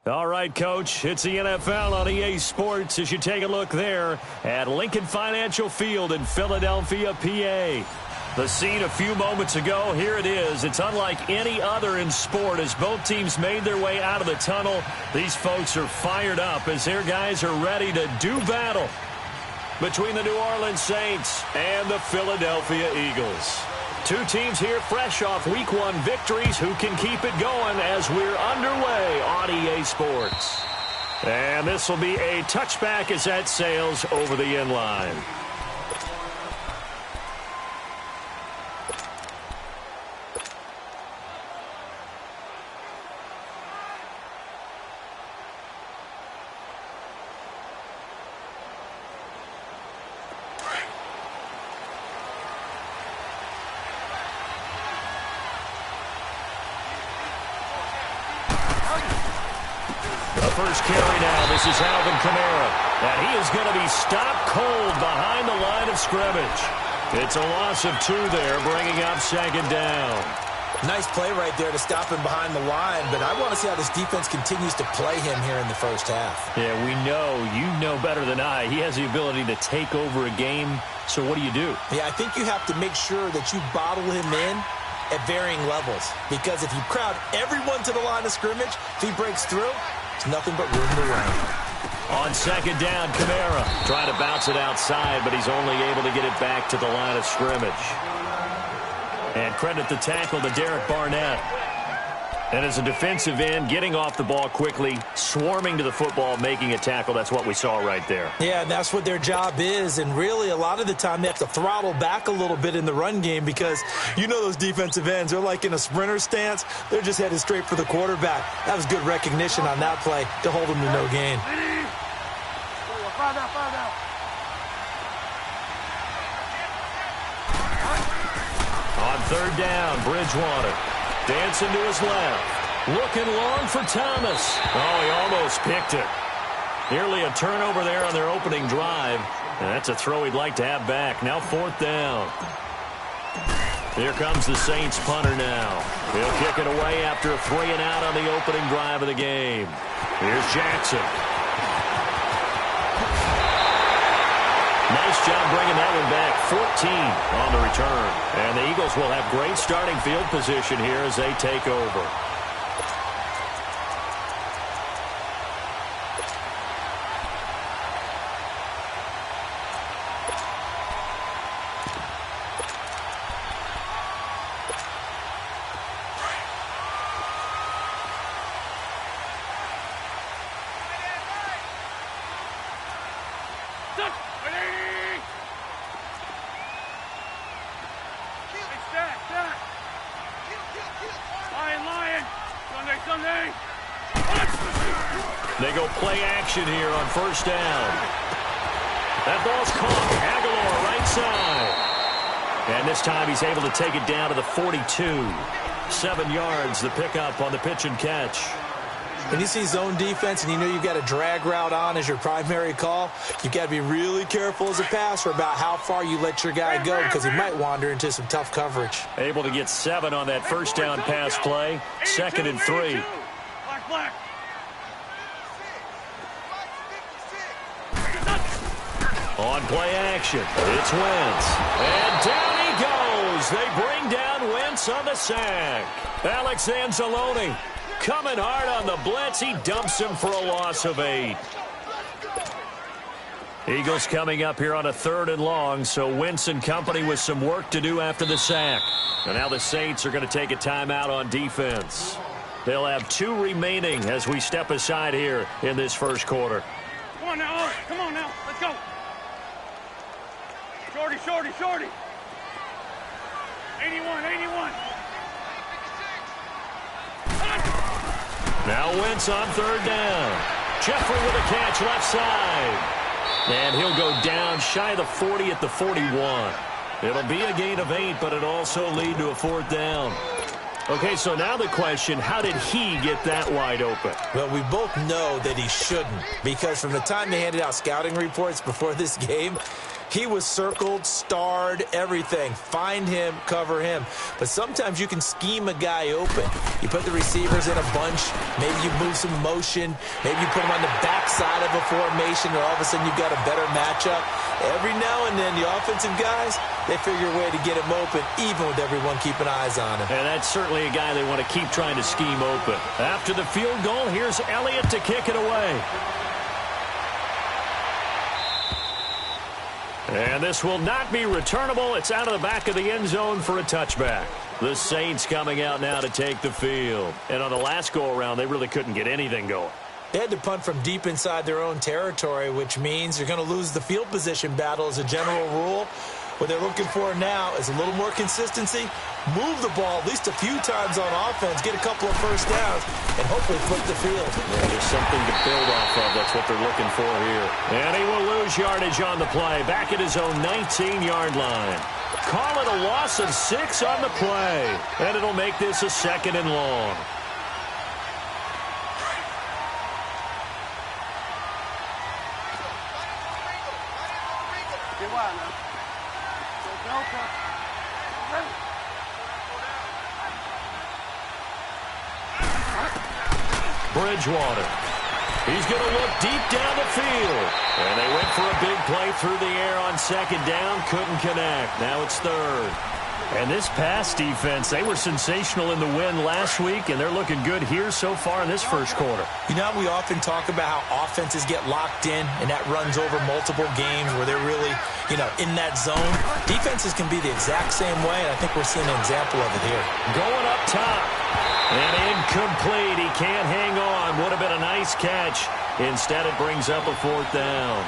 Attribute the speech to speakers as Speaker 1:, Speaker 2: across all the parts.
Speaker 1: All right, Coach, it's the NFL on EA Sports as you take a look there at Lincoln Financial Field in Philadelphia, PA. The scene a few moments ago, here it is. It's unlike any other in sport as both teams made their way out of the tunnel. These folks are fired up as their guys are ready to do battle between the New Orleans Saints and the Philadelphia Eagles. Two teams here fresh off Week 1 victories. Who can keep it going as we're underway on EA Sports? And this will be a touchback as that sails over the end line. First carry now. This is Alvin Kamara. And he is going to be stopped cold behind the line of scrimmage. It's a loss of 2 there, bringing up second down.
Speaker 2: Nice play right there to stop him behind the line, but I want to see how this defense continues to play him here in the first half.
Speaker 1: Yeah, you know better than I. He has the ability to take over a game, so what do?
Speaker 2: Yeah, I think you have to make sure that you bottle him in at varying levels, because if you crowd everyone to the line of scrimmage, if he breaks through, it's nothing but room to run.
Speaker 1: On second down, Kamara trying to bounce it outside, but he's only able to get it back to the line of scrimmage. And credit the tackle to Derek Barnett. And as a defensive end, getting off the ball quickly, swarming to the football, making a tackle, that's what we saw right there.
Speaker 2: Yeah, and that's what their job is. And really, a lot of the time, they have to throttle back a little bit in the run game because you know those defensive ends, they're like in a sprinter stance. They're just headed straight for the quarterback. That was good recognition on that play to hold them to no gain.
Speaker 1: On third down, Bridgewater. Dancing to his left. Looking long for Thomas. Oh, he almost picked it. Nearly a turnover there on their opening drive. And that's a throw he'd like to have back. Now fourth down. Here comes the Saints punter now. He'll kick it away after a 3-and-out on the opening drive of the game. Here's Jackson. Nice job bringing that one back. 14 on the return. And the Eagles will have great starting field position here as they take over. They go play action here on first down. That ball's caught. Aguilar right side. And this time he's able to take it down to the 42. 7 yards, the pickup on the pitch and catch.
Speaker 2: When you see zone defense and you know you've got a drag route on as your primary call, you've got to be really careful as a passer about how far you let your guy go because he might wander into some tough coverage.
Speaker 1: Able to get 7 on that first down pass play. 2nd and 3. On play action, it's Wentz. And down he goes. They bring down Wentz on the sack. Alex Anzalone coming hard on the blitz. He dumps him for a loss of 8. Eagles coming up here on a 3rd and long, so Wentz and company with some work to do after the sack. And now the Saints are going to take a timeout on defense. They'll have 2 remaining as we step aside here in this first quarter.
Speaker 3: Come on now, come on now, let's go. Shorty, shorty, shorty. 81, 81.
Speaker 1: Now Wentz on 3rd down. Jeffrey with a catch left side. And he'll go down shy of the 40 at the 41. It'll be a gain of 8, but it'll also lead to a 4th down. Okay, so now the question, how did he get that wide open?
Speaker 2: Well, we both know that he shouldn't, because from the time they handed out scouting reports before this game, He was circled, starred, everything. Find him, cover him. But sometimes you can scheme a guy open. You put the receivers in a bunch. Maybe you move some motion. Maybe you put them on the backside of a formation, or all of a sudden you've got a better matchup. Every now and then, the offensive guys, they figure a way to get him open, even with everyone keeping eyes on him.
Speaker 1: And that's certainly a guy they want to keep trying to scheme open. After the field goal, here's Elliott to kick it away. And this will not be returnable. It's out of the back of the end zone for a touchback. The Saints coming out now to take the field. And on the last go-around, they really couldn't get anything going.
Speaker 2: They had to punt from deep inside their own territory, which means you're going to lose the field position battle as a general rule. What they're looking for now is a little more consistency, move the ball at least a few times on offense, get a couple of first downs, and hopefully flip the field.
Speaker 1: Yeah, there's something to build off of. That's what they're looking for here. And he will lose yardage on the play, back at his own 19-yard line. Call it a loss of 6 on the play, and it'll make this a 2nd and long. Bridgewater. He's going to look deep down the field. And they went for a big play through the air on 2nd down. Couldn't connect. Now it's 3rd. And this pass defense, they were sensational in the win last week, and they're looking good here so far in this first quarter.
Speaker 2: You know, we often talk about how offenses get locked in, and that runs over multiple games where they're really, in that zone. Defenses can be the exact same way, and I think we're seeing an example of it here.
Speaker 1: Going up top. And incomplete. He can't hang on. Would have been a nice catch. Instead, it brings up a 4th down.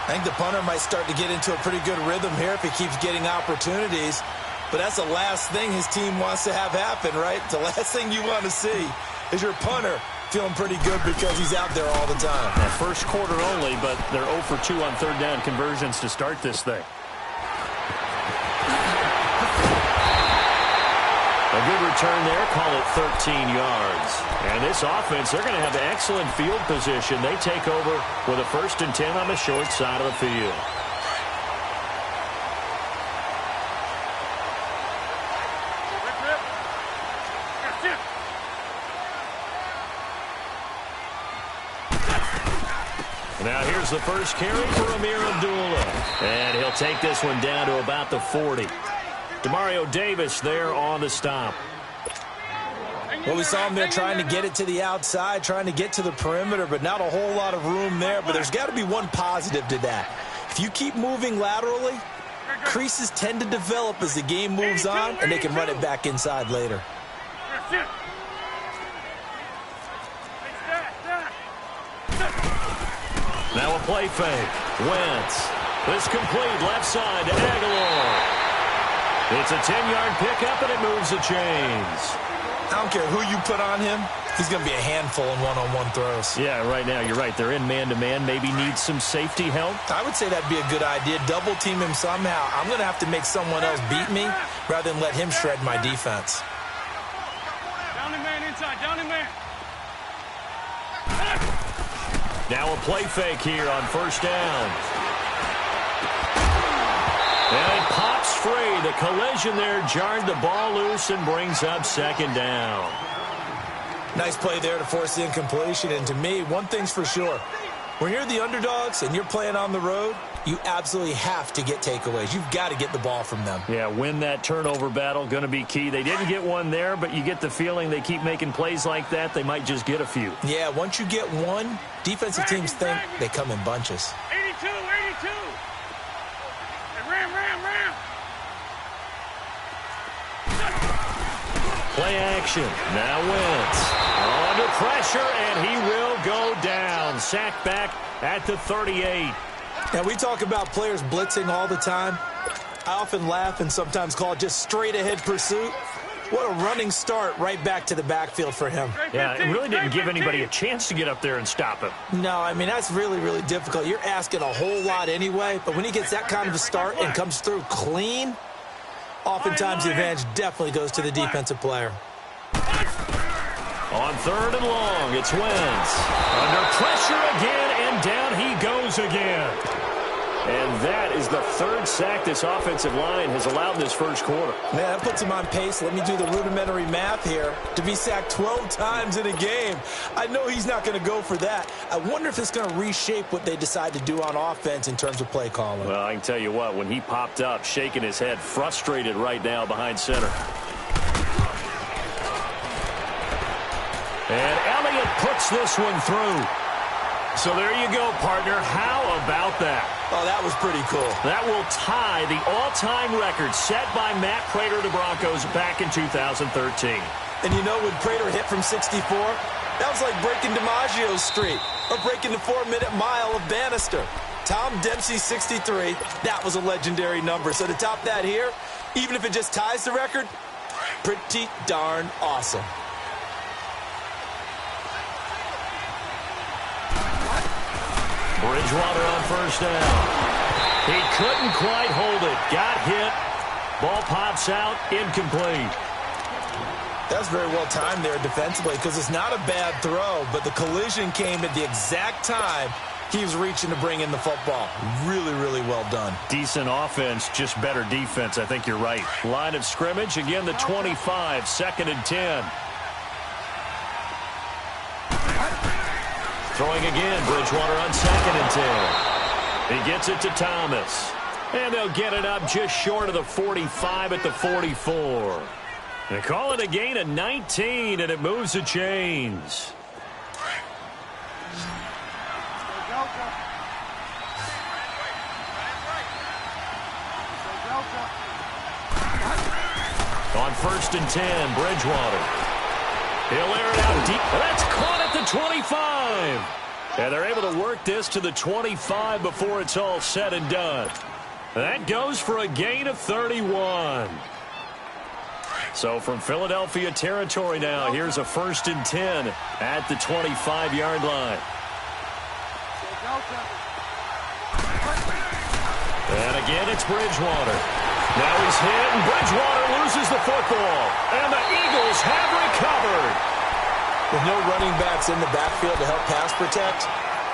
Speaker 2: I think the punter might start to get into a pretty good rhythm here if he keeps getting opportunities. But that's the last thing his team wants to have happen, right? The last thing you want to see is your punter feeling pretty good because he's out there all the time.
Speaker 1: Now, first quarter only, but they're 0 for 2 on 3rd down conversions to start this thing. A good return there, call it 13 yards. And this offense, they're going to have excellent field position. They take over with a 1st and 10 on the short side of the field. Now here's the first carry for Amir Abdullah. And he'll take this one down to about the 40. Demario Davis there on the stop.
Speaker 2: Well, we saw him there trying to get it to the outside, trying to get to the perimeter, but not a whole lot of room there. But there's got to be one positive to that. If you keep moving laterally, creases tend to develop as the game moves on, and they can run it back inside later.
Speaker 1: Now a play fake. Wentz. This complete left side to Aguilar. It's a 10-yard pickup, and it moves the chains.
Speaker 2: I don't care who you put on him. He's going to be a handful in one-on-one throws.
Speaker 1: Yeah, right now, you're right. They're in man-to-man. Maybe needs some safety help.
Speaker 2: I would say that'd be a good idea. Double-team him somehow. I'm going to have to make someone else beat me rather than let him shred my defense.
Speaker 3: Down the man inside. Down the man.
Speaker 1: Now a play fake here on 1st down. And it pops free. The collision there jarred the ball loose and brings up 2nd down.
Speaker 2: Nice play there to force the incompletion. And to me, one thing's for sure. When you're the underdogs and you're playing on the road, you absolutely have to get takeaways. You've got to get the ball from them.
Speaker 1: Yeah, win that turnover battle, going to be key. They didn't get one there, but you get the feeling they keep making plays like that, they might just get a few.
Speaker 2: Yeah, once you get one, defensive teams think they come in bunches.
Speaker 3: 82, 82. Ram.
Speaker 1: Play action. Now Wentz. Under pressure, and he will go down. Sacked back at the 38.
Speaker 2: Now, we talk about players blitzing all the time. I often laugh and sometimes call it just straight-ahead pursuit. What a running start right back to the backfield for him.
Speaker 1: Yeah, it really didn't give anybody a chance to get up there and stop him.
Speaker 2: No, I mean, that's really, really difficult. You're asking a whole lot anyway, but when he gets that kind of a start and comes through clean, oftentimes the advantage definitely goes to the defensive player.
Speaker 1: On 3rd and long, it's Wentz. Under pressure again, and down he goes again. And that is the third sack this offensive line has allowed in this first quarter.
Speaker 2: Man, that puts him on pace. Let me do the rudimentary math here. To be sacked 12 times in a game. I know he's not going to go for that. I wonder if it's going to reshape what they decide to do on offense in terms of play calling.
Speaker 1: Well, I can tell you what, when he popped up, shaking his head, frustrated right now behind center. And Elliott puts this one through. So there you go, partner. How about that?
Speaker 2: Oh, that was pretty cool.
Speaker 1: That will tie the all-time record set by Matt Prater of the Broncos back in 2013.
Speaker 2: And you know, when Prater hit from 64, that was like breaking DiMaggio's streak or breaking the 4-minute mile of Bannister. Tom Dempsey, 63. That was a legendary number. So to top that here, even if it just ties the record, pretty darn awesome.
Speaker 1: Bridgewater on first down. He couldn't quite hold it. Got hit. Ball pops out. Incomplete.
Speaker 2: That's very well timed there defensively because it's not a bad throw, but the collision came at the exact time he was reaching to bring in the football. Really, really well done.
Speaker 1: Decent offense, just better defense. I think you're right. Line of scrimmage. Again, the 25. 2nd and 10. Throwing again, Bridgewater on 2nd and 10. He gets it to Thomas. And they'll get it up just short of the 45 at the 44. They call it a gain of 19, and it moves the chains. On 1st and 10, Bridgewater. He'll air it out deep. That's caught at the 25. And they're able to work this to the 25 before it's all said and done. That goes for a gain of 31. So from Philadelphia territory now, here's a 1st and 10 at the 25-yard line. And again, it's Bridgewater. Now he's hit, and Bridgewater loses the football. And the Eagles have recovered.
Speaker 2: With no running backs in the backfield to help pass protect,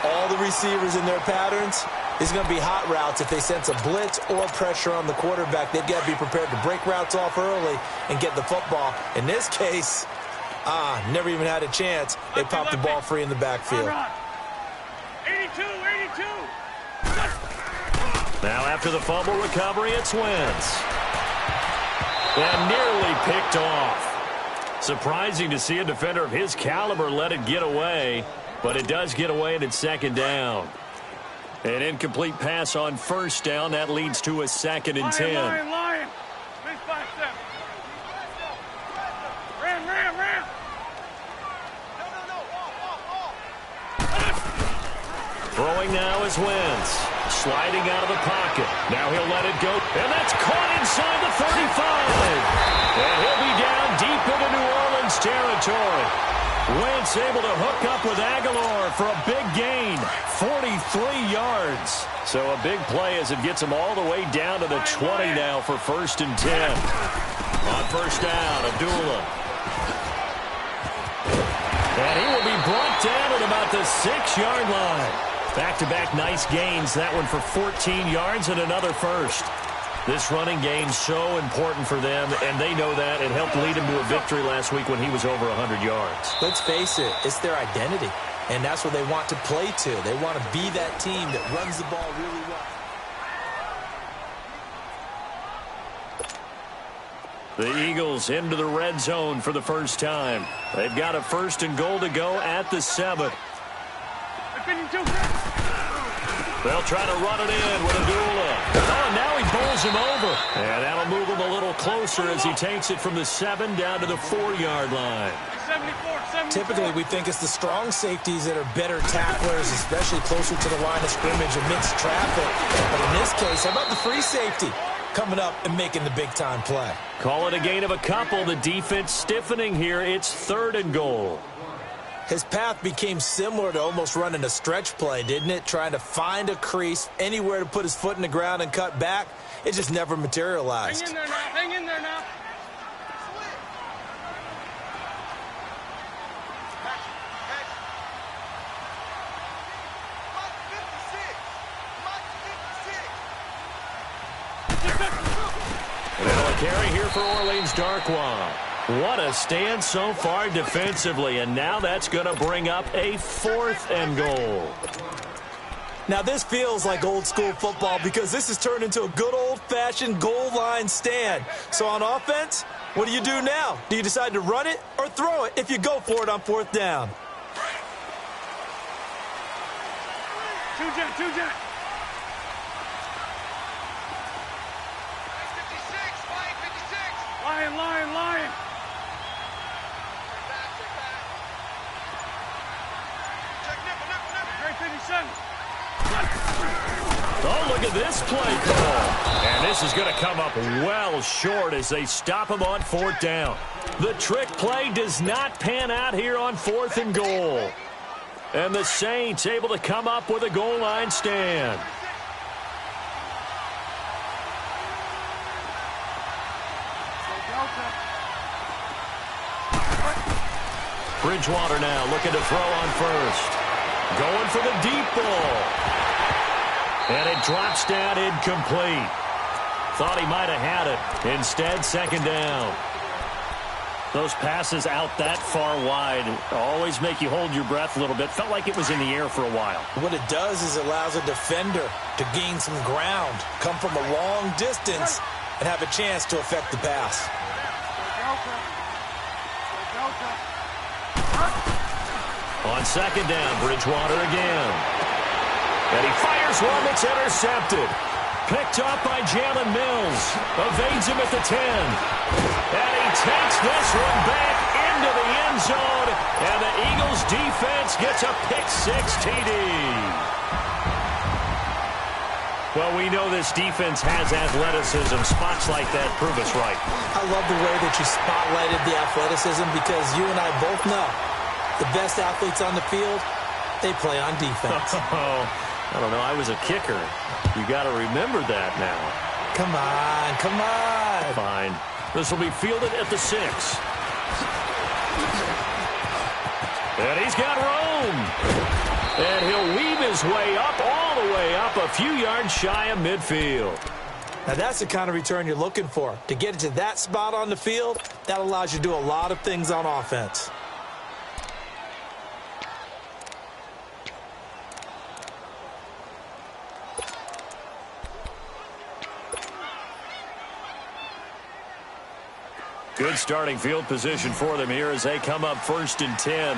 Speaker 2: all the receivers in their patterns, it's going to be hot routes. If they sense a blitz or pressure on the quarterback, they've got to be prepared to break routes off early and get the football. In this case, never even had a chance. They popped the ball free in the backfield.
Speaker 3: 82, 82.
Speaker 1: Now after the fumble recovery, it's Wentz. And nearly picked off. Surprising to see a defender of his caliber let it get away, but it does get away and it's 2nd down. An incomplete pass on 1st down. That leads to a 2nd and 10.
Speaker 3: Lion. Miss by 7. Ram.
Speaker 1: Throwing now is Wentz. Sliding out of the pocket. Now he'll let it go. And that's caught inside the 35. And he'll be down deep into New Orleans territory. Wentz able to hook up with Aguilar for a big gain. 43 yards. So a big play as it gets him all the way down to the 20 now for 1st and 10. On 1st down, Abdullah. And he will be brought down at about the 6-yard line. Back-to-back nice gains. That one for 14 yards and another first. This running game so important for them, and they know that. It helped lead him to a victory last week when he was over 100 yards.
Speaker 2: Let's face it, it's their identity, and that's what they want to play to. They want to be that team that runs the ball really well.
Speaker 1: The Eagles into the red zone for the first time. They've got a 1st and goal to go at the 7. They'll try to run it in with Abdullah. Oh, and now he bowls him over. And that'll move him a little closer as he takes it from the 7 down to the 4-yard line.
Speaker 3: 74.
Speaker 2: Typically, we think it's the strong safeties that are better tacklers, especially closer to the line of scrimmage amidst traffic. But in this case, how about the free safety coming up and making the big-time play?
Speaker 1: Call it a gain of a couple. The defense stiffening here. It's 3rd and goal.
Speaker 2: His path became similar to almost running a stretch play, didn't it? Trying to find a crease, anywhere to put his foot in the ground and cut back. It just never materialized.
Speaker 3: Hang in there now. Hang in there now.
Speaker 1: carry here for Orleans Darkwa. What a stand so far defensively, and now that's going to bring up a 4th and goal.
Speaker 2: Now this feels like old school football because this has turned into a good old-fashioned goal line stand. So on offense, what do you do now? Do you decide to run it or throw it if you go for it on 4th down?
Speaker 3: Two jet. Lion. Great 57.
Speaker 1: Oh, look at this play call. And this is going to come up well short as they stop him on 4th down. The trick play does not pan out here on 4th and goal. And the Saints able to come up with a goal line stand. Bridgewater now looking to throw on first. Going for the deep ball. And it drops down incomplete. Thought he might have had it. Instead, 2nd down. Those passes out that far wide always make you hold your breath a little bit. Felt like it was in the air for a while.
Speaker 2: What it does is it allows a defender to gain some ground, come from a long distance, and have a chance to affect the pass.
Speaker 1: On 2nd down, Bridgewater again. And he fires one that's intercepted. Picked up by Jalen Mills. Evades him at the 10. And he takes this one back into the end zone. And the Eagles defense gets a pick-6 TD. Well, we know this defense has athleticism. Spots like that prove us right.
Speaker 2: I love the way that you spotlighted the athleticism because you and I both know the best athletes on the field, they play on defense.
Speaker 1: I don't know. I was a kicker. You got to remember that now.
Speaker 2: Come on.
Speaker 1: Fine. This will be fielded at the 6. And he's got room. And he'll weave his way up, all the way up, a few yards shy of midfield.
Speaker 2: Now that's the kind of return you're looking for. To get it to that spot on the field, that allows you to do a lot of things on offense.
Speaker 1: Good starting field position for them here as they come up 1st and 10.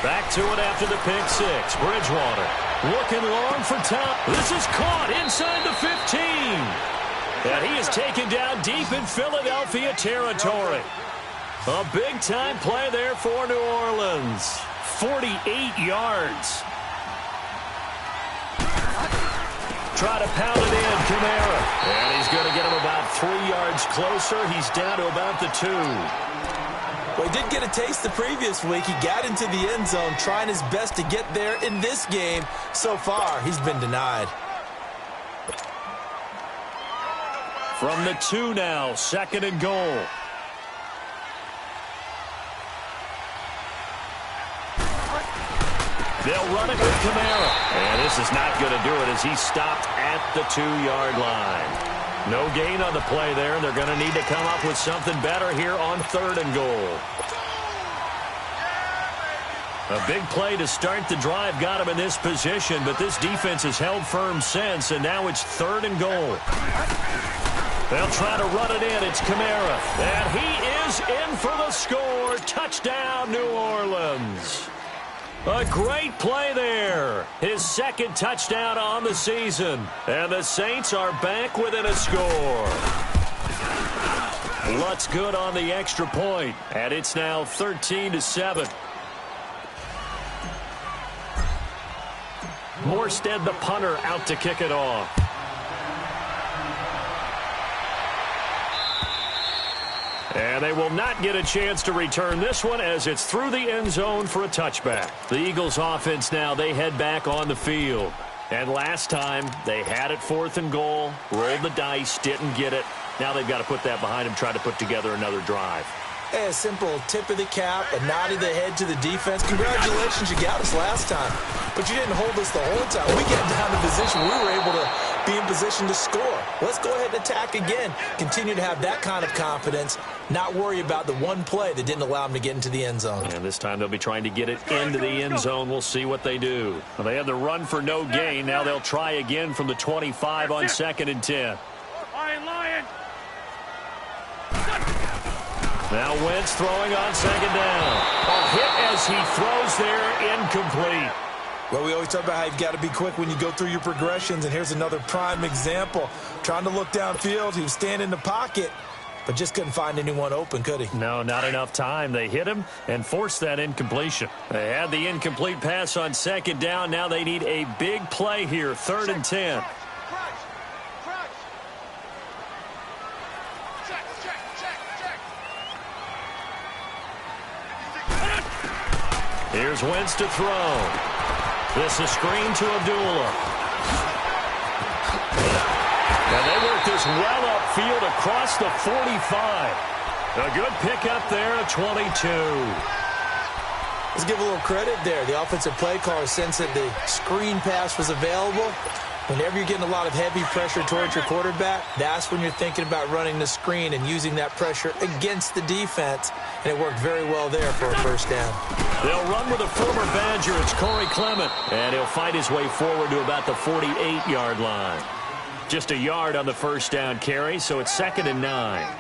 Speaker 1: Back to it after the pick-6. Bridgewater looking long for top. This is caught inside the 15. And he is taken down deep in Philadelphia territory. A big-time play there for New Orleans. 48 yards. Try to pound it in, Kamara. And he's going to get him about 3 yards closer. He's down to about the 2.
Speaker 2: Well, he did get a taste the previous week. He got into the end zone trying his best to get there in this game. So far, he's been denied.
Speaker 1: From the 2 now, 2nd and goal. They'll run it with Kamara. And this is not going to do it as he's stopped at the 2-yard line. No gain on the play there. They're going to need to come up with something better here on 3rd and goal. A big play to start the drive got him in this position, but this defense has held firm since, and now it's 3rd and goal. They'll try to run it in. It's Kamara. And he is in for the score. Touchdown, New Orleans. A great play there. His 2nd touchdown on the season. And the Saints are back within a score. Lutz good on the extra point. And it's now 13-7. Morstead, the punter, out to kick it off. And they will not get a chance to return this one as it's through the end zone for a touchback. The Eagles offense now, they head back on the field. And last time, they had it 4th and goal, rolled the dice, didn't get it. Now they've got to put that behind them, try to put together another drive.
Speaker 2: A simple tip of the cap, a nod of the head to the defense. Congratulations, you got us last time. But you didn't hold us the whole time. We got down to position. We were able to be in position to score. Let's go ahead and attack again. Continue to have that kind of confidence, not worry about the one play that didn't allow them to get into the end zone.
Speaker 1: And this time they'll be trying to get it into the end zone. We'll see what they do. Well, they had the run for no gain. Now they'll try again from the 25 on 2nd and 10.
Speaker 3: Lion.
Speaker 1: Now Wentz throwing on 2nd down. A hit as he throws there, incomplete.
Speaker 2: Well, we always talk about how you've got to be quick when you go through your progressions, and here's another prime example. Trying to look downfield, he was standing in the pocket, but just couldn't find anyone open, could he?
Speaker 1: No, not enough time. They hit him and forced that incompletion. They had the incomplete pass on 2nd down. Now they need a big play here, 3rd and 10. Here's Wentz to throw. This is screen to Abdullah. And they work this well upfield across the 45. A good pickup there at 22.
Speaker 2: Let's give a little credit there. The offensive play caller sensed that the screen pass was available. Whenever you're getting a lot of heavy pressure towards your quarterback, that's when you're thinking about running the screen and using that pressure against the defense. And it worked very well there for a first down.
Speaker 1: They'll run with a former Badger. It's Corey Clement. And he'll fight his way forward to about the 48-yard line. Just a yard on the first down carry, so it's 2nd and 9.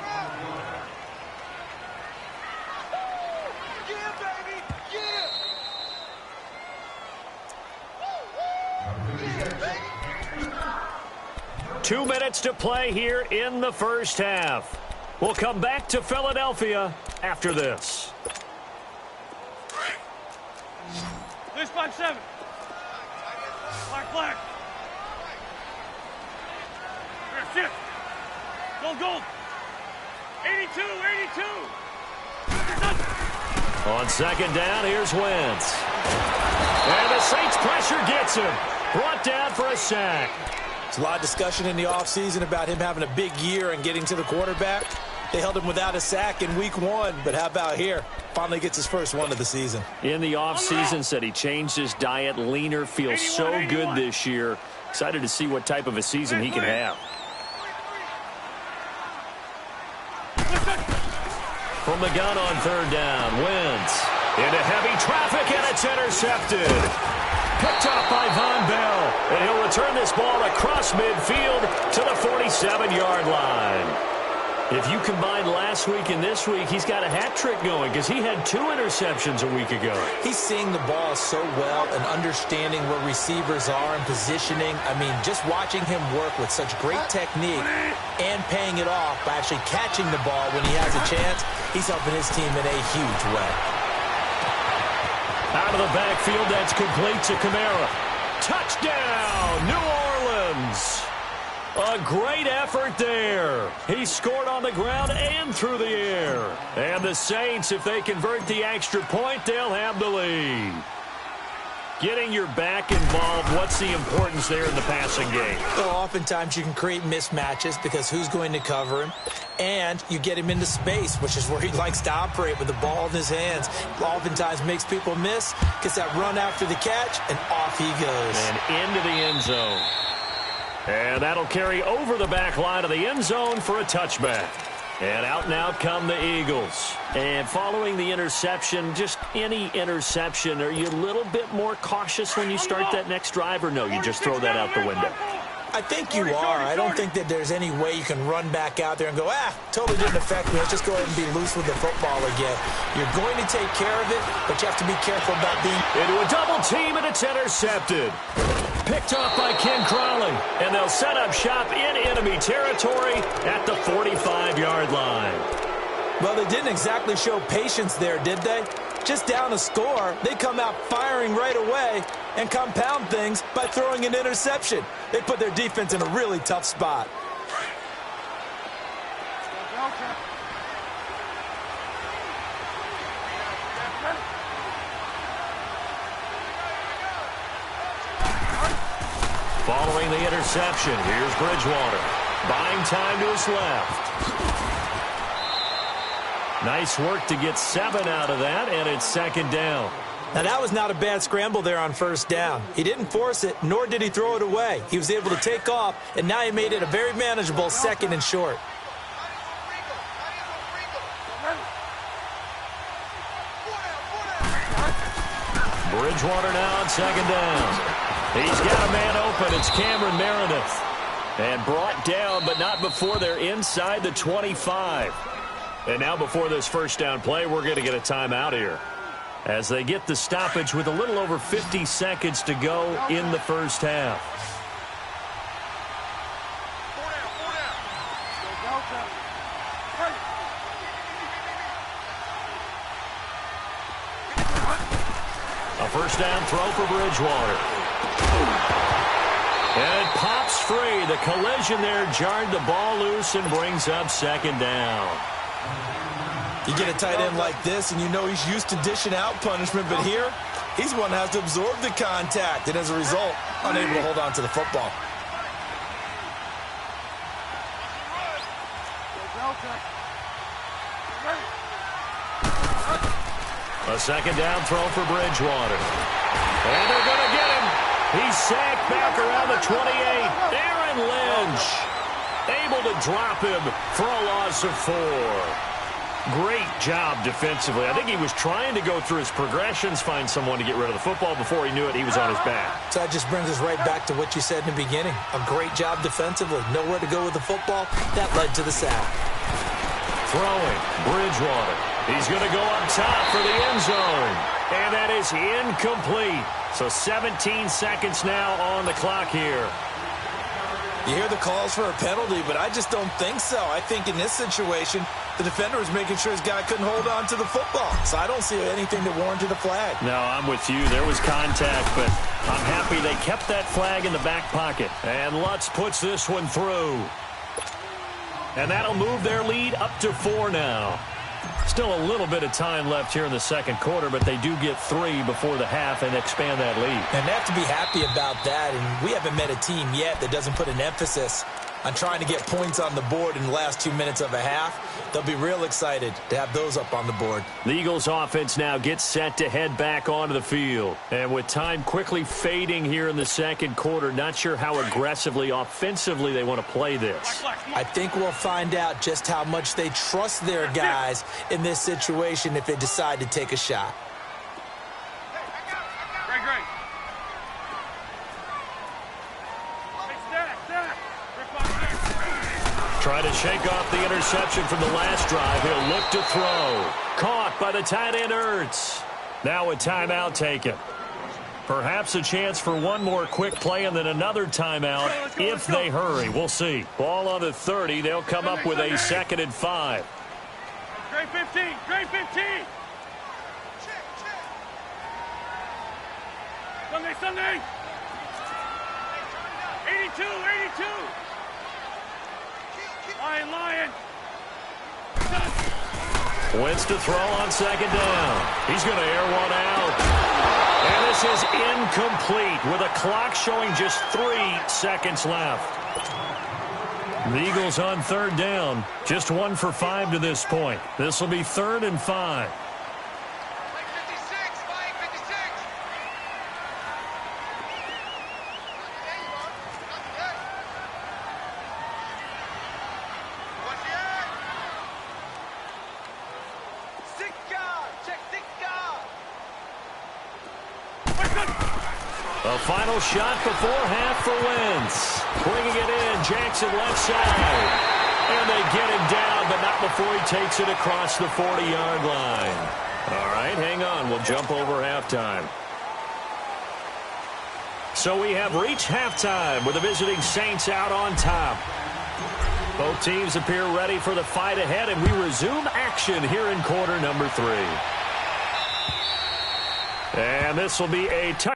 Speaker 1: Two minutes to play here in the first half. We'll come back to Philadelphia after this.
Speaker 3: This 5-7. Black. Here, shift. Gold. 82.
Speaker 1: On 2nd down, here's Wentz. And the Saints pressure gets him. Brought down for a sack.
Speaker 2: There's a lot of discussion in the offseason about him having a big year and getting to the quarterback. They held him without a sack in week 1, but how about here? Finally gets his first one of the season.
Speaker 1: In the offseason, said he changed his diet, leaner, feels so good this year. Excited to see what type of a season he can have. From the gun on 3rd down, Wentz into heavy traffic, and it's intercepted. Picked up by Von Bell, and he'll return this ball across midfield to the 47-yard line. If you combine last week and this week, he's got a hat trick going because he had 2 interceptions a week ago.
Speaker 2: He's seeing the ball so well and understanding where receivers are and positioning. I mean, just watching him work with such great technique and paying it off by actually catching the ball when he has a chance, he's helping his team in a huge way.
Speaker 1: Out of the backfield, that's complete to Kamara. Touchdown, New Orleans. A great effort there. He scored on the ground and through the air. And the Saints, if they convert the extra point, they'll have the lead. Getting your back involved, what's the importance there in the passing game?
Speaker 2: Well, oftentimes you can create mismatches because who's going to cover him? And you get him into space, which is where he likes to operate with the ball in his hands. Oftentimes makes people miss, gets that run after the catch, and off he goes.
Speaker 1: And into the end zone. And that'll carry over the back line of the end zone for a touchback. And out come the Eagles. And following the interception, just any interception, are you a little bit more cautious when you start that next drive, or no, you just throw that out the window?
Speaker 2: I think you are. I don't think that there's any way you can run back out there and go, totally didn't affect me. Let's just go ahead and be loose with the football again. You're going to take care of it, but you have to be careful about being...
Speaker 1: Into a double team, and it's intercepted. Picked off by Ken Crowley, and they'll set up shop in enemy territory at the 45-yard line.
Speaker 2: Well, they didn't exactly show patience there, did they? Just down a score, they come out firing right away and compound things by throwing an interception. They put their defense in a really tough spot.
Speaker 1: Following the interception, here's Bridgewater. Buying time to his left. Nice work to get 7 out of that, and it's 2nd down.
Speaker 2: Now, that was not a bad scramble there on first down. He didn't force it, nor did he throw it away. He was able to take off, and now he made it a very manageable 2nd and short.
Speaker 1: Bridgewater now on 2nd down. He's got a man open. It's Cameron Meredith. And brought down, but not before they're inside the 25. And now before this first down play, we're going to get a timeout here, as they get the stoppage with a little over 50 seconds to go in the first half. A first down throw for Bridgewater. And it pops free. The collision there jarred the ball loose and brings up 2nd down.
Speaker 2: You get a tight end like this, and you know he's used to dishing out punishment, but here, he's one that has to absorb the contact, and as a result, unable to hold on to the football.
Speaker 1: A 2nd down throw for Bridgewater. And they're going to get him. He's sacked back around the 28. Aaron Lynch able to drop him for a loss of 4. Great job defensively. I think he was trying to go through his progressions, find someone to get rid of the football. Before he knew it, he was on his back.
Speaker 2: So that just brings us right back to what you said in the beginning. A great job defensively. Nowhere to go with the football. That led to the sack.
Speaker 1: Throwing, Bridgewater. He's going to go up top for the end zone. And that is incomplete. So 17 seconds now on the clock here.
Speaker 2: You hear the calls for a penalty, but I just don't think so. I think in this situation, the defender was making sure his guy couldn't hold on to the football. So I don't see anything that warranted a flag.
Speaker 1: No, I'm with you. There was contact, but I'm happy they kept that flag in the back pocket. And Lutz puts this one through. And that'll move their lead up to 4 now. Still a little bit of time left here in the second quarter, but they do get 3 before the half and expand that lead.
Speaker 2: And they have to be happy about that, and we haven't met a team yet that doesn't put an emphasis on trying to get points on the board in the last 2 minutes of a half. They'll be real excited to have those up on the board.
Speaker 1: The Eagles offense now gets set to head back onto the field. And with time quickly fading here in the second quarter, not sure how aggressively, offensively they want to play this.
Speaker 2: I think we'll find out just how much they trust their guys in this situation if they decide to take a shot.
Speaker 3: Great.
Speaker 1: Trying to shake off the interception from the last drive. He'll look to throw. Caught by the tight end Ertz. Now a timeout taken. Perhaps a chance for one more quick play and then another timeout if they hurry. We'll see. Ball on the 30. They'll come up with a 2nd and 5.
Speaker 3: Great 15. Great 15. Sunday. 82. Lion.
Speaker 1: Wentz to throw on 2nd down. He's going to air one out. And this is incomplete with a clock showing just 3 seconds left. The Eagles on 3rd down. Just 1 for 5 to this point. This will be 3rd and 5. A final shot before half for Wentz. Bringing it in, Jackson left side. And they get him down, but not before he takes it across the 40-yard line. All right, hang on. We'll jump over halftime. So we have reached halftime with the visiting Saints out on top. Both teams appear ready for the fight ahead, and we resume action here in quarter number 3. And this will be a touch.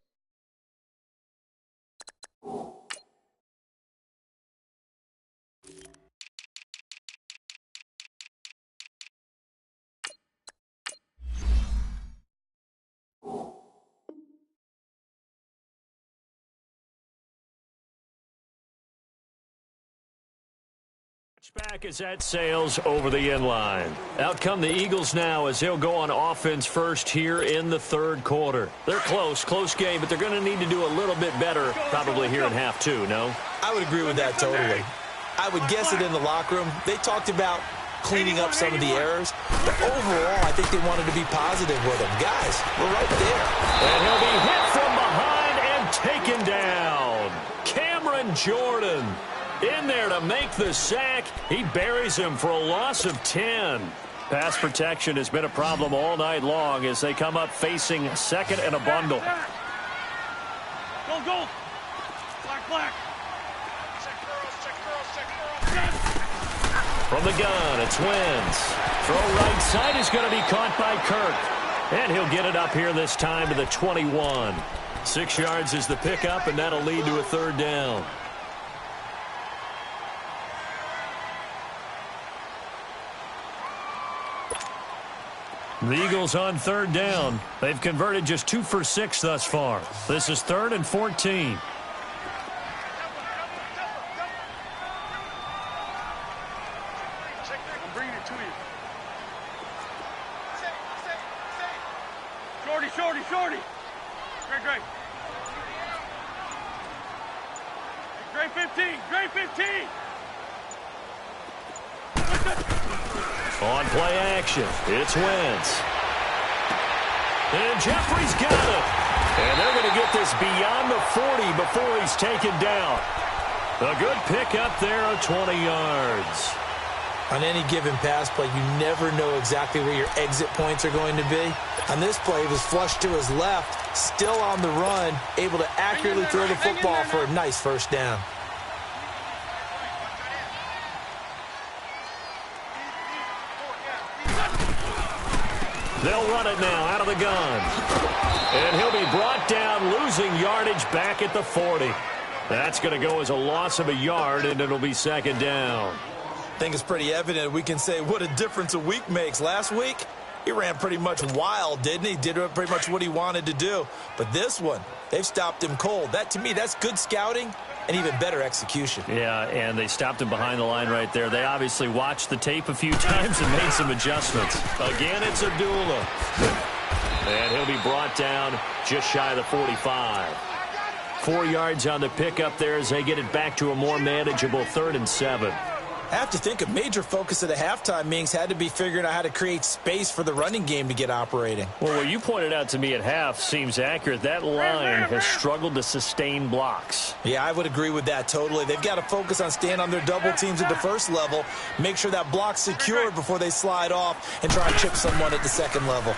Speaker 1: Back as that sails over the inline. Out come the Eagles now as they'll go on offense first here in the third quarter. They're close game, but they're going to need to do a little bit better probably here in half two, no?
Speaker 2: I would agree with that totally. I would guess it in the locker room. They talked about cleaning up some of the errors, but overall, I think they wanted to be positive with them. Guys, we're right there.
Speaker 1: And he'll be hit from behind and taken down. Cameron Jordan in there to make the sack. He buries him for a loss of 10. Pass protection has been a problem all night long as they come up facing second and a bundle.
Speaker 3: Go. Black.
Speaker 1: From the gun, it's Wentz. Throw right side is going to be caught by Kirk. And he'll get it up here this time to the 21. 6 yards is the pickup, and that'll lead to a third down. The Eagles on third down. They've converted just 2 for 6 thus far. This is 3rd and 14.
Speaker 3: I'm bringing it to you. Shorty. Great. Great 15.
Speaker 1: On play action, it's Wentz. And Jeffrey's got it. And they're going to get this beyond the 40 before he's taken down. A good pickup there of 20 yards.
Speaker 2: On any given pass play, you never know exactly where your exit points are going to be. On this play, he was flushed to his left, still on the run, able to accurately throw the football for a nice first down.
Speaker 1: They'll run it now out of the gun. And he'll be brought down, losing yardage back at the 40. That's going to go as a loss of a yard, and it'll be second down.
Speaker 2: I think it's pretty evident we can say what a difference a week makes. Last week, he ran pretty much wild, didn't he? Did pretty much what he wanted to do. But this one, they've stopped him cold. That, to me, that's good scouting and even better execution.
Speaker 1: Yeah, and they stopped him behind the line right there. They obviously watched the tape a few times and made some adjustments. Again, it's Abdullah. And he'll be brought down just shy of the 45. 4 yards on the pickup there as they get it back to a more manageable 3rd and 7.
Speaker 2: I have to think a major focus of the halftime meetings had to be figuring out how to create space for the running game to get operating.
Speaker 1: Well, what you pointed out to me at half seems accurate. That line has struggled to sustain blocks.
Speaker 2: Yeah, I would agree with that totally. They've got to focus on staying on their double teams at the first level, make sure that block's secured before they slide off and try and chip someone at the second level.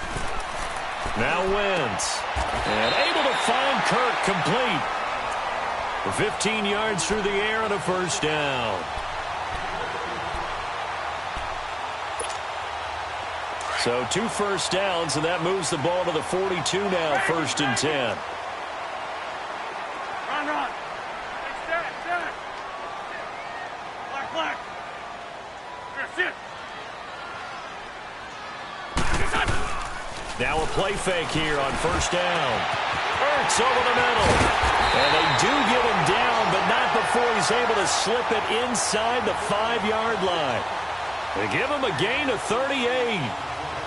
Speaker 1: Now Wentz. And able to find Kirk complete. 15 yards through the air and a first down. So 2 first downs, and that moves the ball to the 42 now, 1st and 10.
Speaker 3: Run. Stand. Black. Here, sit.
Speaker 1: Now a play fake here on first down. Ertz over the middle. And they do get him down, but not before he's able to slip it inside the 5-yard line. They give him a gain of 38.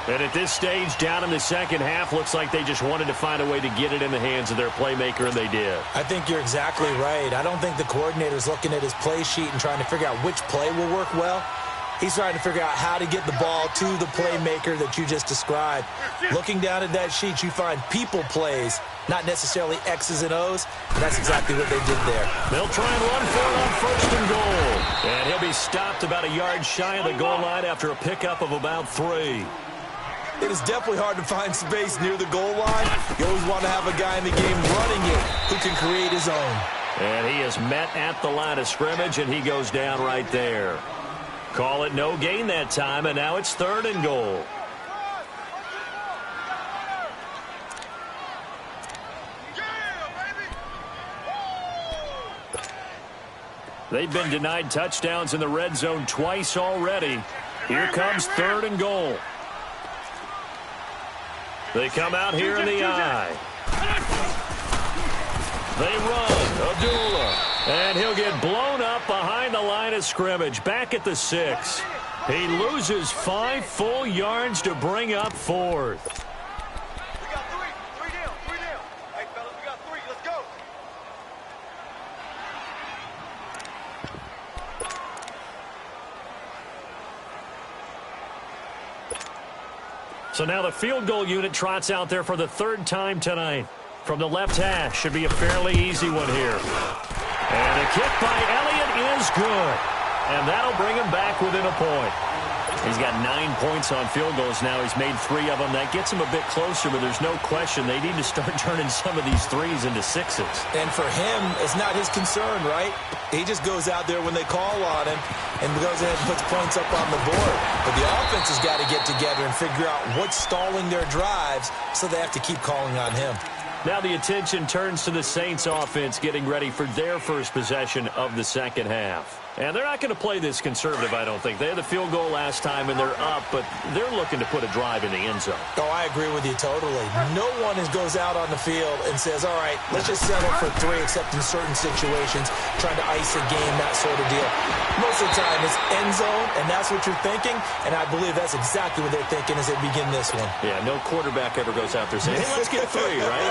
Speaker 1: And at this stage, down in the second half, looks like they just wanted to find a way to get it in the hands of their playmaker, and they did.
Speaker 2: I think you're exactly right. I don't think the coordinator's looking at his play sheet and trying to figure out which play will work well. He's trying to figure out how to get the ball to the playmaker that you just described. Looking down at that sheet, you find people plays, not necessarily X's and O's. And that's exactly what they did there.
Speaker 1: They'll try and run for it on 1st and goal. And he'll be stopped about a yard shy of the goal line after a pickup of about 3.
Speaker 2: It is definitely hard to find space near the goal line. You always want to have a guy in the game running it who can create his own.
Speaker 1: And he is met at the line of scrimmage, and he goes down right there. Call it no gain that time, and now it's 3rd and goal. They've been denied touchdowns in the red zone twice already. Here comes 3rd and goal. They come out here in the eye. They run. Abdullah. And he'll get blown up behind the line of of scrimmage, back at the 6. He loses 5 full yards to bring up 4th.
Speaker 3: We got 3. 3 down. 3 down. Hey, fellas, we got 3. Let's go.
Speaker 1: So now the field goal unit trots out there for the 3rd time tonight. From the left hash, should be a fairly easy one here. And a kick by Elliott is good. And that'll bring him back within a point. He's got 9 points on field goals now. He's made 3 of them. That gets him a bit closer, but there's no question they need to start turning some of these 3s into 6s.
Speaker 2: And for him, it's not his concern, right? He just goes out there when they call on him and goes ahead and puts points up on the board. But the offense has got to get together and figure out what's stalling their drives, so they have to keep calling on him.
Speaker 1: Now the attention turns to the Saints offense getting ready for their first possession of the second half. And they're not going to play this conservative, I don't think. They had the field goal last time, and they're up, but they're looking to put a drive in the end zone.
Speaker 2: Oh, I agree with you totally. No one goes out on the field and says, all right, let's just settle for 3, except in certain situations, trying to ice a game, that sort of deal. Most of the time, it's end zone, and that's what you're thinking, and I believe that's exactly what they're thinking as they begin this one.
Speaker 1: Yeah, no quarterback ever goes out there saying, hey, let's get 3, right?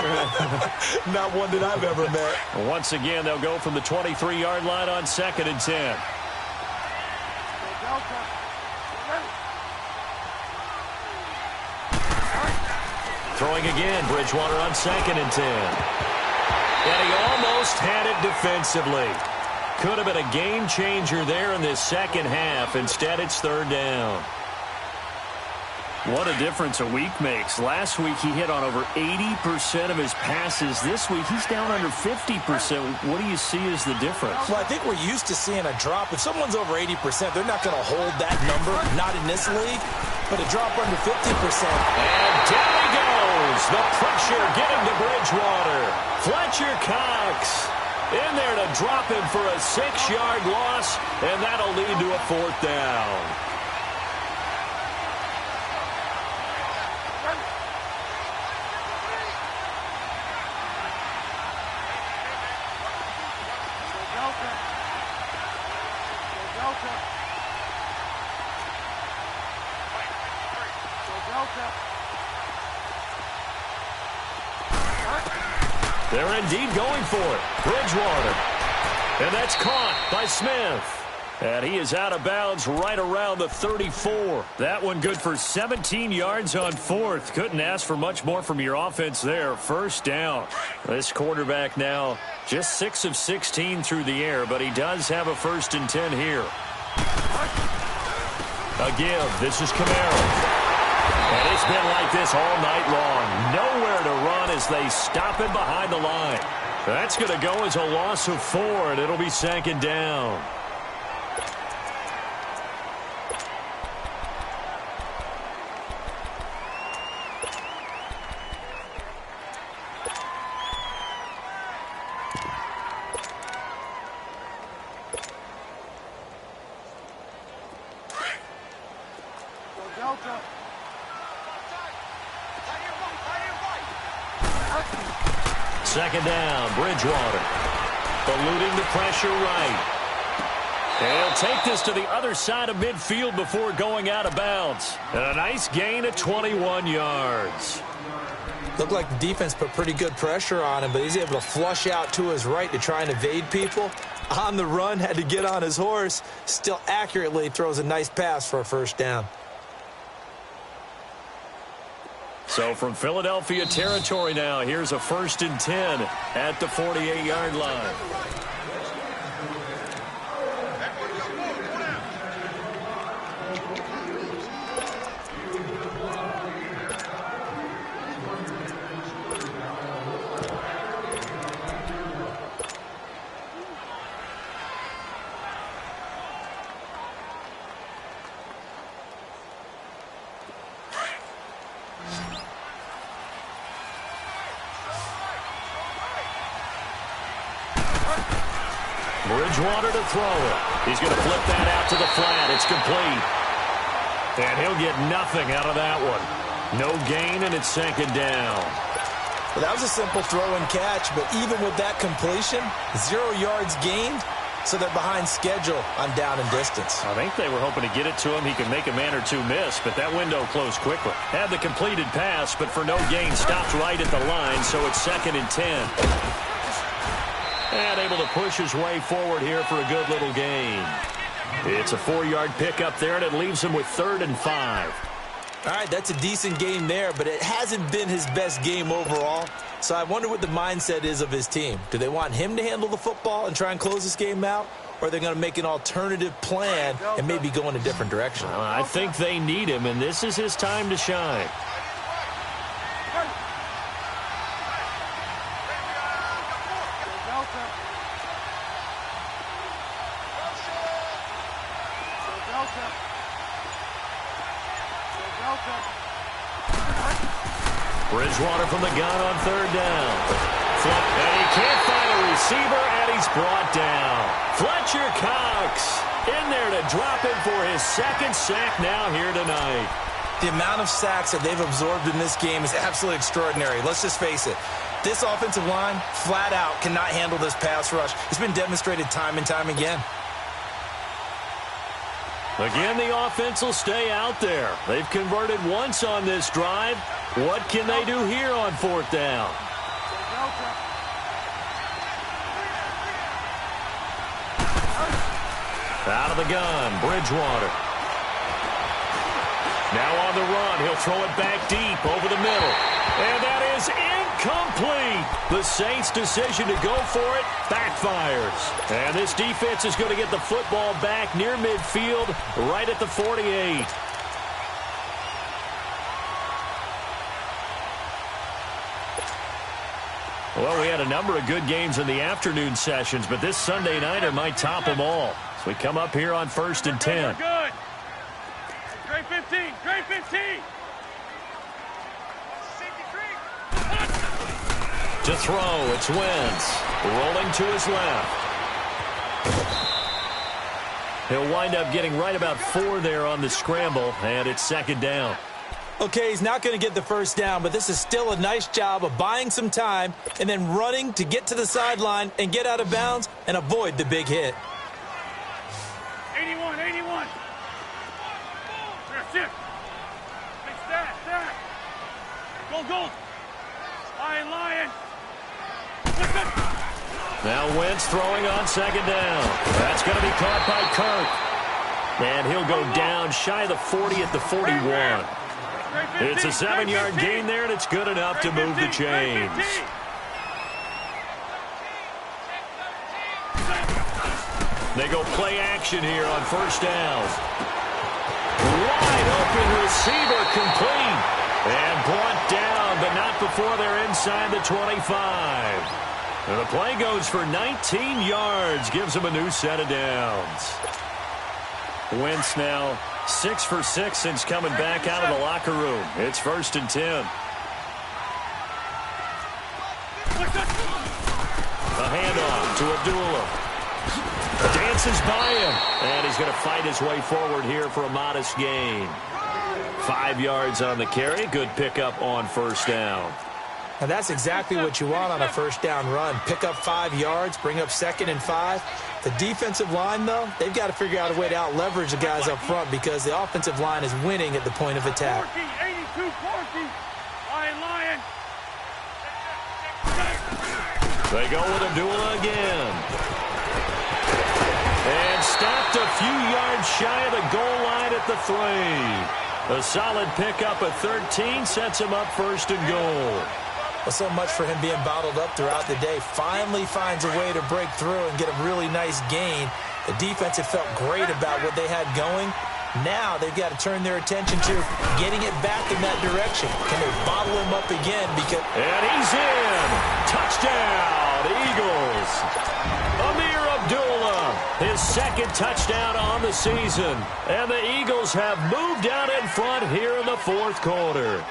Speaker 2: Not one that I've ever met.
Speaker 1: Once again, they'll go from the 23-yard line on 2nd and 10. Throwing again, Bridgewater on 2nd and 10. And he almost had it defensively. Could have been a game changer there in this second half. Instead, it's 3rd down. What a difference a week makes. Last week, he hit on over 80% of his passes. This week, he's down under 50%. What do you see as the difference?
Speaker 2: Well, I think we're used to seeing a drop. If someone's over 80%, they're not going to hold that number, not in this league. But a drop under 50%.
Speaker 1: And down he goes. The pressure getting to Bridgewater. Fletcher Cox in there to drop him for a 6-yard loss, and that'll lead to a 4th down. They're indeed going for it. Bridgewater. And that's caught by Smith. And he is out of bounds right around the 34. That one good for 17 yards on 4th. Couldn't ask for much more from your offense there. 1st down. This quarterback now just 6 of 16 through the air, but he does have a 1st and 10 here. A give. This is Camaro. And it's been like this all night long. Nowhere to run as they stop him behind the line. That's going to go as a loss of 4, and it'll be 2nd down. Second down, Bridgewater. Eluding the pressure right. And he'll take this to the other side of midfield before going out of bounds. And a nice gain of 21 yards.
Speaker 2: Looked like the defense put pretty good pressure on him, but he's able to flush out to his right to try and evade people. On the run, had to get on his horse. Still accurately throws a nice pass for a 1st down.
Speaker 1: So from Philadelphia territory now, here's a 1st and 10 at the 48-yard line. Bridgewater to throw it. He's going to flip that out to the flat. It's complete. And he'll get nothing out of that one. No gain, and it's 2nd down.
Speaker 2: Well, that was a simple throw and catch, but even with that completion, 0 yards gained, so they're behind schedule on down and distance.
Speaker 1: I think they were hoping to get it to him. He could make a man or two miss, but that window closed quickly. Had the completed pass, but for no gain, stopped right at the line, so it's 2nd and 10. And able to push his way forward here for a good little gain. It's a 4-yard pickup there, and it leaves him with 3rd and 5.
Speaker 2: All right, that's a decent game there, but it hasn't been his best game overall. So I wonder what the mindset is of his team. Do they want him to handle the football and try and close this game out? Or are they going to make an alternative plan and maybe go in a different direction?
Speaker 1: I think they need him, and this is his time to shine. Bridgewater from the gun on 3rd down. And he can't find a receiver, and he's brought down. Fletcher Cox in there to drop him for his 2nd sack now here tonight.
Speaker 2: The amount of sacks that they've absorbed in this game is absolutely extraordinary. Let's just face it. This offensive line, flat out, cannot handle this pass rush. It's been demonstrated time and time again.
Speaker 1: Again, the offense will stay out there. They've converted once on this drive. What can they do here on 4th down? Out of the gun, Bridgewater. Now on the run, he'll throw it back deep over the middle. And that is incomplete. The Saints' decision to go for it backfires. And this defense is going to get the football back near midfield, right at the 48. Well, we had a number of good games in the afternoon sessions, but this Sunday nighter might top them all. So we come up here on 1st and 10.
Speaker 3: Good. Great 15. Great 15.
Speaker 1: To throw, it's Wentz. Rolling to his left. He'll wind up getting right about 4 there on the scramble, and it's 2nd down.
Speaker 2: Okay, he's not going to get the 1st down, but this is still a nice job of buying some time and then running to get to the sideline and get out of bounds and avoid the big hit.
Speaker 3: 81, 81. Shift. Big stack. Go. Lion.
Speaker 1: Now Wentz throwing on 2nd down. That's going to be caught by Kirk. And he'll go down shy of the 40 at the 41. It's a 7-yard gain there, and it's good enough to move the chains. They go play action here on 1st down. Wide open receiver complete. And brought down, but not before they're inside the 25. And the play goes for 19 yards. Gives them a new set of downs. Wentz now 6 for 6 since coming back out of the locker room. It's 1st and 10. A handoff to Abdullah. Dances by him. And he's going to fight his way forward here for a modest gain. 5 yards on the carry. Good pickup on 1st down.
Speaker 2: And that's exactly what you want on a 1st down run. Pick up 5 yards, bring up 2nd and 5. The defensive line, though, they've got to figure out a way to out-leverage the guys up front because the offensive line is winning at the point of attack.
Speaker 3: 82, Lion.
Speaker 1: They go with Abdullah again. And stopped a few yards shy of the goal line at the 3. A solid pickup at 13 sets him up 1st and goal.
Speaker 2: Well, so much for him being bottled up throughout the day. Finally finds a way to break through and get a really nice gain. The defense had felt great about what they had going. Now they've got to turn their attention to getting it back in that direction. Can they bottle him up again?
Speaker 1: And he's in. Touchdown, Eagles. Amir Abdullah, his 2nd touchdown on the season. And the Eagles have moved out in front here in the 4th quarter.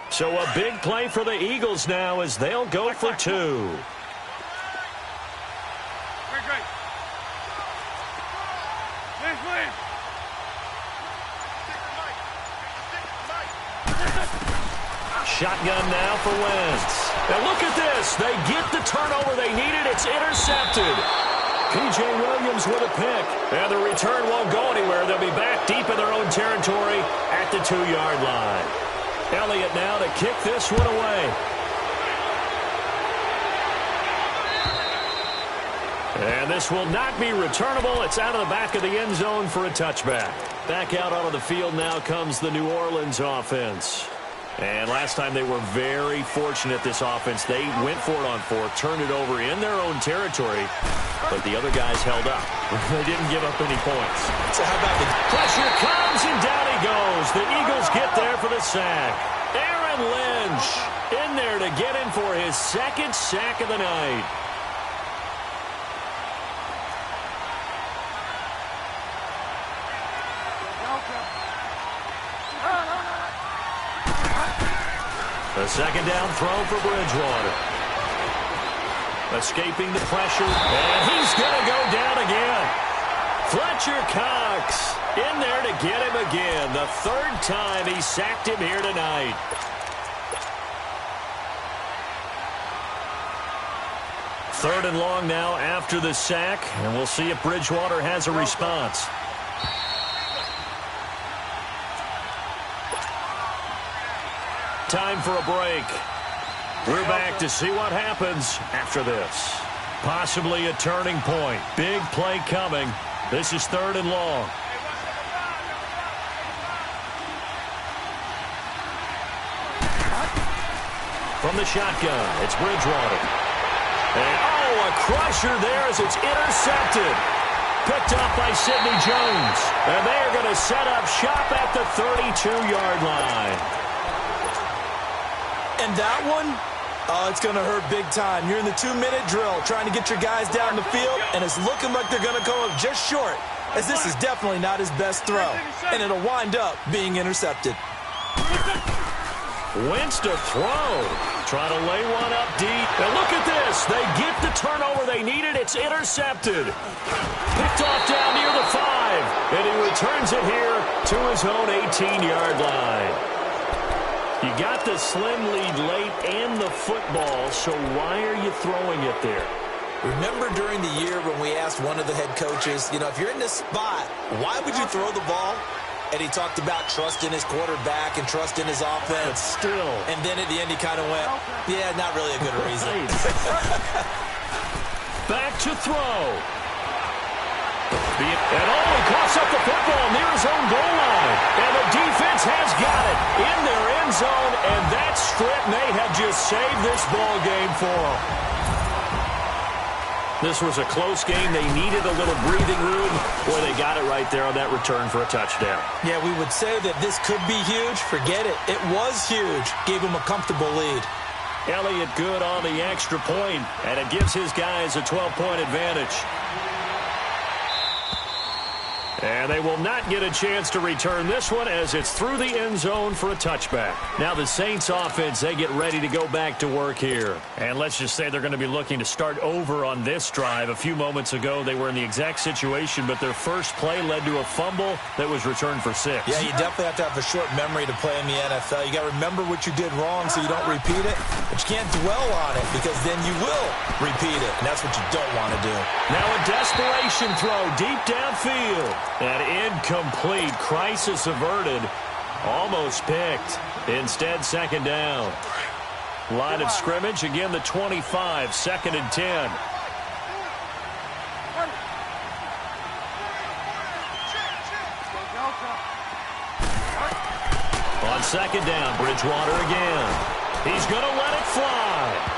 Speaker 1: So a big play for the Eagles now as they'll go for 2.
Speaker 3: Great. Lance.
Speaker 1: shotgun now for Wentz. And look at this. They get the turnover they needed. It's intercepted. P.J. Williams with a pick. And the return won't go anywhere. They'll be back deep in their own territory at the 2-yard line. Elliott now to kick this one away. And this will not be returnable. It's out of the back of the end zone for a touchback. Back out onto the field now comes the New Orleans offense. And last time they were very fortunate, this offense. They went for it on fourth, turned it over in their own territory, but the other guys held up. They didn't give up any points.
Speaker 2: So how about the
Speaker 1: pressure comes, and down he goes. The Eagles get there for the sack. Aaron Lynch in there to get him for his second sack of the night. A second down throw for Bridgewater. Escaping the pressure, and he's going to go down again. Fletcher Cox in there to get him again. The third time he sacked him here tonight. Third and long now after the sack, and we'll see if Bridgewater has a response. Time for a break. We're back to see what happens after this. Possibly a turning point. Big play coming. This is third and long. From the shotgun, it's Bridgewater. And a crusher there as it's intercepted. Picked up by Sidney Jones. And they are going to set up shop at the 32-yard line.
Speaker 2: And that one, it's going to hurt big time. You're in the 2-minute drill trying to get your guys down the field, and it's looking like they're going to come up just short, as this is definitely not his best throw, and it'll wind up being intercepted.
Speaker 1: Wentz to throw. Trying to lay one up deep. And look at this. They get the turnover they needed. It's intercepted. Picked off down near the 5. And he returns it here to his own 18-yard line. You got the slim lead late and the football, so why are you throwing it there?
Speaker 2: Remember during the year when we asked one of the head coaches, if you're in this spot, why would you throw the ball? And he talked about trusting his quarterback and trusting his offense.
Speaker 1: But still.
Speaker 2: And then at the end he kind of went, yeah, not really a good reason.
Speaker 1: Back to throw. And he coughs up the football near his own goal line. And the defense has got it in their end zone. And that strip may have just saved this ball game for them. This was a close game. They needed a little breathing room. Boy, they got it right there on that return for a touchdown.
Speaker 2: Yeah, we would say that this could be huge. Forget it. It was huge. Gave him a comfortable lead.
Speaker 1: Elliott good on the extra point, and it gives his guys a 12-point advantage. And they will not get a chance to return this one as it's through the end zone for a touchback. Now the Saints offense, they get ready to go back to work here. And let's just say they're going to be looking to start over on this drive. A few moments ago, they were in the exact situation, but their first play led to a fumble that was returned for 6.
Speaker 2: Yeah, you definitely have to have a short memory to play in the NFL. You got to remember what you did wrong so you don't repeat it, but you can't dwell on it because then you will repeat it, and that's what you don't want to do.
Speaker 1: Now a desperation throw deep downfield. And incomplete. Crisis averted. Almost picked. Instead, second down. Line of scrimmage, again the 25. Second and 10. On second down, Bridgewater again. He's going to let it fly.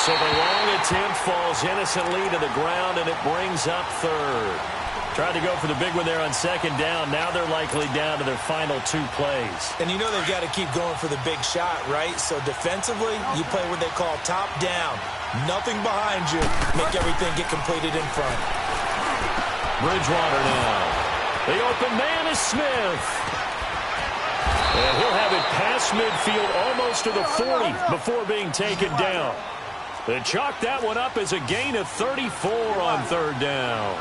Speaker 1: So the long attempt falls innocently to the ground, and it brings up third. Tried to go for the big one there on second down. Now they're likely down to their final 2 plays.
Speaker 2: And you know they've got to keep going for the big shot, right? So defensively, you play what they call top down. Nothing behind you. Make everything get completed in front.
Speaker 1: Bridgewater now. The open man is Smith. And he'll have it past midfield almost to the 40 before being taken down. They chalk that one up as a gain of 34 on third down.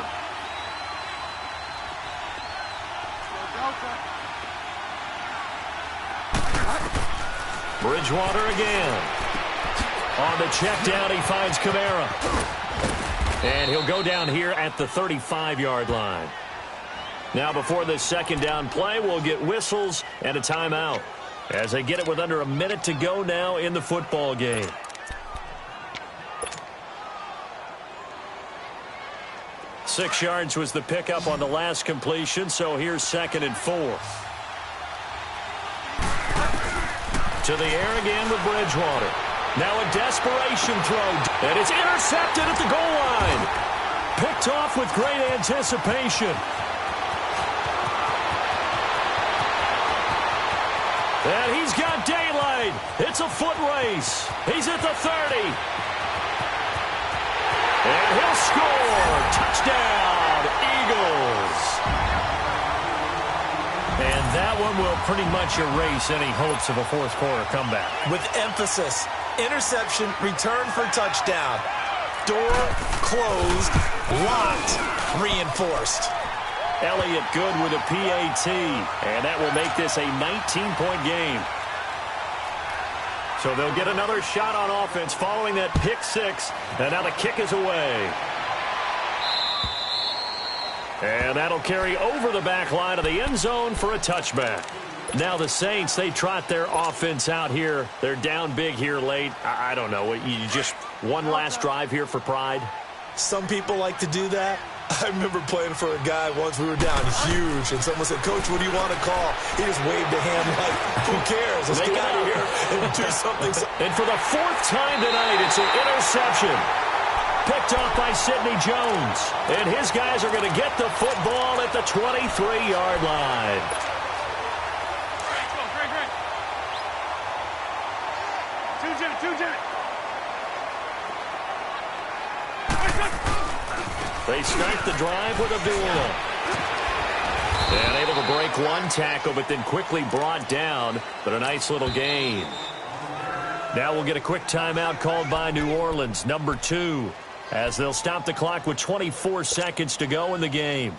Speaker 1: Bridgewater again. On the check down, he finds Kamara. And he'll go down here at the 35-yard line. Now before this second down play, we'll get whistles and a timeout as they get it with under a minute to go now in the football game. Six yards was the pickup on the last completion, so here's 2nd and 4. To the air again with Bridgewater. Now a desperation throw, and it's intercepted at the goal line. Picked off with great anticipation. And he's got daylight. It's a foot race. He's at the 30. And he'll score. Touchdown, Eagles. And that one will pretty much erase any hopes of a fourth-quarter comeback.
Speaker 2: With emphasis, interception, return for touchdown. Door closed, locked, reinforced.
Speaker 1: Elliott good with a PAT, and that will make this a 19-point game. So they'll get another shot on offense following that pick six, and now the kick is away. And that'll carry over the back line of the end zone for a touchback. Now the Saints, they trot their offense out here. They're down big here late. I don't know. You just one last drive here for pride?
Speaker 2: Some people like to do that. I remember playing for a guy once. We were down huge, and someone said, "Coach, what do you want to call?" He just waved a hand like, "Who cares? Let's get out of here and do something."
Speaker 1: And for the 4th time tonight, it's an interception. Picked off by Sidney Jones. And his guys are going to get the football at the 23-yard line. They start the drive with Abdullah. And able to break one tackle, but then quickly brought down. But a nice little gain. Now we'll get a quick timeout called by New Orleans, number 2, as they'll stop the clock with 24 seconds to go in the game.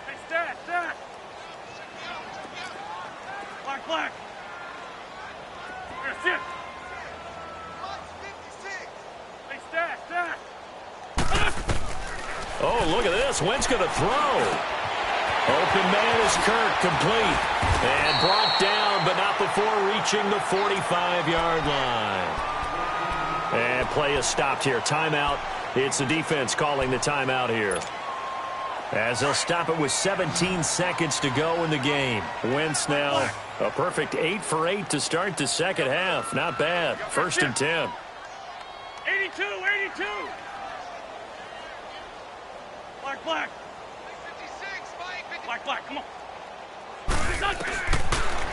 Speaker 3: Hey, stat. Black. Here, sit. Hey, stat.
Speaker 1: Oh, look at this. Wentz going to throw. Open man is Kirk, complete. And brought down, but not before reaching the 45-yard line. And play is stopped here. Timeout. It's the defense calling the timeout here. As they'll stop it with 17 seconds to go in the game. Wentz now a perfect 8 for 8 to start the second half. Not bad. 1st and 10.
Speaker 3: 82. Black. 56, Black, come on.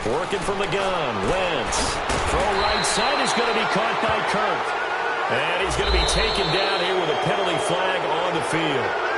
Speaker 1: Working from the gun. Wentz. Throw right side is going to be caught by Kirk. And he's going to be taken down here with a penalty flag on the field.